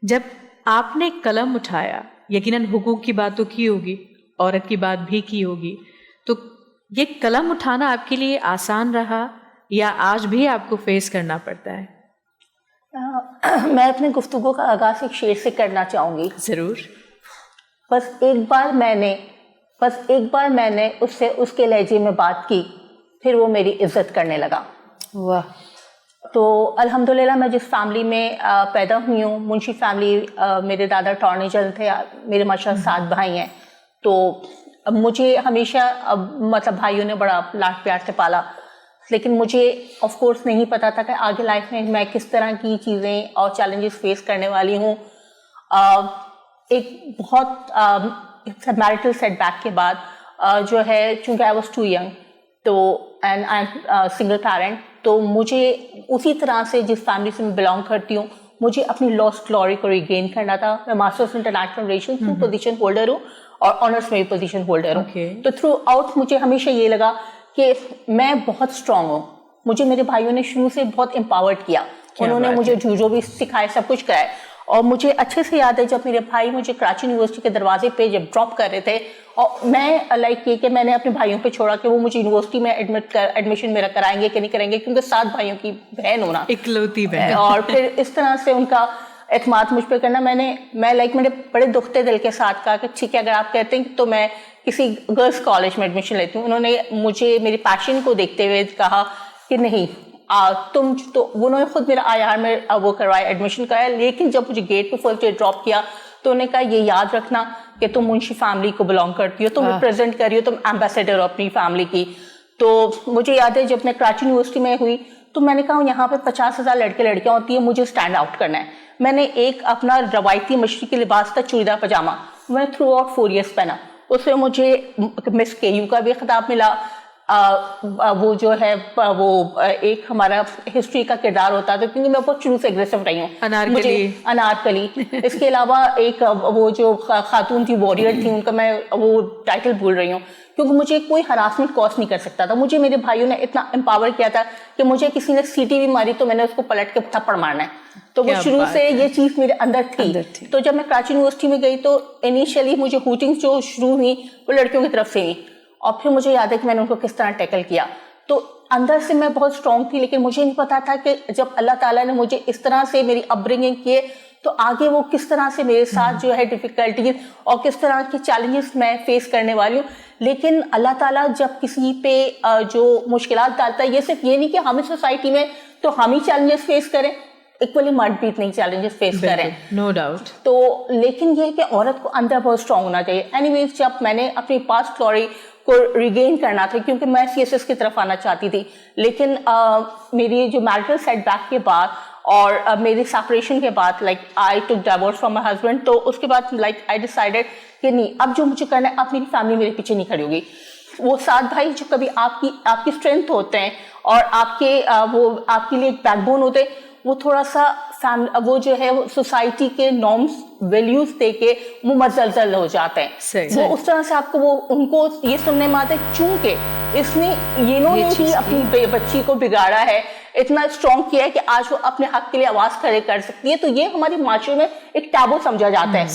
جب آپ نے قلم اٹھایا، یقیناً حقوق کی بات تو کی ہوگی، عورت کی بات بھی کی ہوگی، تو یہ قلم اٹھانا آپ کے لیے آسان رہا یا آج بھی آپ کو فیس کرنا پڑتا ہے؟ میں اپنے گفتگو کا آغاز ایک شعر سے کرنا چاہوں گی. ضرور. بس ایک بار میں نے اس سے اس کے لہجے میں بات کی، پھر وہ میری عزت کرنے لگا. واہ. تو الحمدللہ میں جس فیملی میں پیدا ہوئی ہوں، منشی فیملی، میرے دادا اٹارنی جنرل تھے، میرے ماشاءاللہ 7 بھائی ہیں. تو مجھے ہمیشہ مطلب بھائیوں نے بڑا لاڈ پیار سے پالا، لیکن مجھے آف کورس نہیں پتا تھا کہ آگے لائف میں میں کس طرح کی چیزیں اور چیلنجز فیس کرنے والی ہوں. ایک بہت میرٹل سیٹ بیک کے بعد جو ہے، چونکہ آئی واز ٹو ینگ، تو and I am single parent, تو مجھے اسی طرح سے جس فیملی سے میں بلانگ کرتی ہوں، مجھے اپنی لاسٹ گلوری کو ریگین کرنا تھا. میں ماسٹرز انٹرنیشنل ریلیشنز میں پوزیشن ہولڈر ہوں اور آنرس میں بھی پوزیشن ہولڈر ہوں. تو تھرو آؤٹ مجھے ہمیشہ یہ لگا کہ میں بہت اسٹرانگ ہوں. مجھے میرے بھائیوں نے شروع سے بہت امپاورڈ کیا، انہوں نے مجھے جو بھی سکھایا، سب کچھ کرایا. اور مجھے اچھے سے یاد ہے جب میرے بھائی مجھے کراچی یونیورسٹی کے دروازے پہ جب ڈراپ کر رہے تھے، اور میں لائک یہ کہ میں نے اپنے بھائیوں پہ چھوڑا کہ وہ مجھے یونیورسٹی میں ایڈمیشن میرا کرائیں گے کہ نہیں کریں گے، کیونکہ 7 بھائیوں کی بہن ہونا، اکلوتی بہن، اور پھر اس طرح سے ان کا اعتماد مجھ پہ کرنا. میں لائک میرے بڑے دکھتے دل کے ساتھ کہا کہ ٹھیک ہے، اگر آپ کہتے ہیں تو میں کسی گرلس کالج میں ایڈمیشن لیتی ہوں. انہوں نے مجھے میری پیشن کو دیکھتے ہوئے کہا کہ نہیں، تم تو، انہوں نے خود میرا IR میں وہ کروایا، ایڈمیشن کرایا. لیکن جب مجھے گیٹ پہ فرسٹ ڈے ڈراپ کیا تو انہوں نے کہا یہ یاد رکھنا کہ تم منشی فیملی کو بلانگ کرتی ہو، تم ریپرزینٹ کر رہی ہو، تم ایمبیسیڈر ہو اپنی فیملی کی. تو مجھے یاد ہے جب میں کراچی یونیورسٹی میں ہوئی تو میں نے کہا یہاں پہ 50,000 لڑکے لڑکیاں ہوتی ہیں، مجھے اسٹینڈ آؤٹ کرنا ہے. میں نے ایک اپنا روایتی مشرقی لباس تھا، چوڑیدار پاجامہ، میں تھرو آؤٹ 4 ایئرس پہنا. اس میں مجھے مس KU کا بھی خطاب ملا. وہ جو ہے وہ ایک ہمارا ہسٹری کا کردار ہوتا تھا، کیونکہ میں بہت شروع سے اگریسو رہی ہوں. انارکلی. اس کے علاوہ ایک وہ جو خاتون تھی، وارریئر تھی، ان کا میں وہ ٹائٹل بھول رہی ہوں، کیونکہ مجھے کوئی ہراسمنٹ کاز نہیں کر سکتا تھا. مجھے میرے بھائیوں نے اتنا امپاور کیا تھا کہ مجھے کسی نے سیٹی بھی ماری تو میں نے اس کو پلٹ کے تھپڑ مارنا ہے. تو وہ شروع سے یہ چیز میرے اندر تھی. تو جب میں کراچی یونیورسٹی میں گئی تو انیشیلی مجھے ہوٹنگس جو شروع ہوئی وہ لڑکیوں کی طرف سے ہوئی، اور پھر مجھے یاد ہے کہ میں نے ان کو کس طرح ٹیکل کیا. تو اندر سے میں بہت اسٹرانگ تھی، لیکن مجھے نہیں پتا تھا کہ جب اللہ تعالیٰ نے مجھے اس طرح سے میری اپ برنگنگ کیے تو آگے وہ کس طرح سے میرے ساتھ جو ہے ڈیفیکلٹیز اور کس طرح کے چیلنجز میں فیس کرنے والی ہوں. لیکن اللہ تعالیٰ جب کسی پہ جو مشکلات ڈالتا ہے، یہ صرف یہ نہیں کہ ہم سوسائٹی میں تو ہم ہی چیلنجز فیس کریں، ایکولی مرد بھی اتنے چیلنجز فیس کریں، نو ڈاؤٹ. تو لیکن یہ کہ عورت کو اندر بہت اسٹرانگ ہونا چاہیے. اینی ویز جب میں نے اپنی پاسٹ گلوری کو ریگین کرنا تھا، کیونکہ میں CSS کی طرف آنا چاہتی تھی، لیکن میری جو میرٹل سیٹ بیک کے بعد اور میری سیپریشن کے بعد، like I took divorce from my husband, تو اس کے بعد لائک آئی ڈیسائیڈیڈ کہ نہیں، اب جو مجھے کرنا ہے، اب میری فیملی میرے پیچھے نہیں کھڑی ہوگی. وہ 7 بھائی جو کبھی آپ کی اسٹرینتھ ہوتے ہیں اور آپ کے وہ آپ کے لیے ایک بیک بون ہوتے ہیں، وہ تھوڑا سا وہ جو ہے سوسائٹی کے نارمس ویلیوز دے کے وہ مزلزل ہو جاتے ہیں. وہ اس طرح سے آپ کو وہ ان کو یہ سننے میں آتا ہے، چونکہ اس نے انہوں نے ہی اپنی بچی کو بگاڑا ہے، اتنا اسٹرانگ کیا ہے کہ آج وہ اپنے حق کے لیے آواز کھڑے کر سکتی ہے. تو یہ ہمارے معاشرے میں ایک ٹیبو سمجھا جاتا ہے.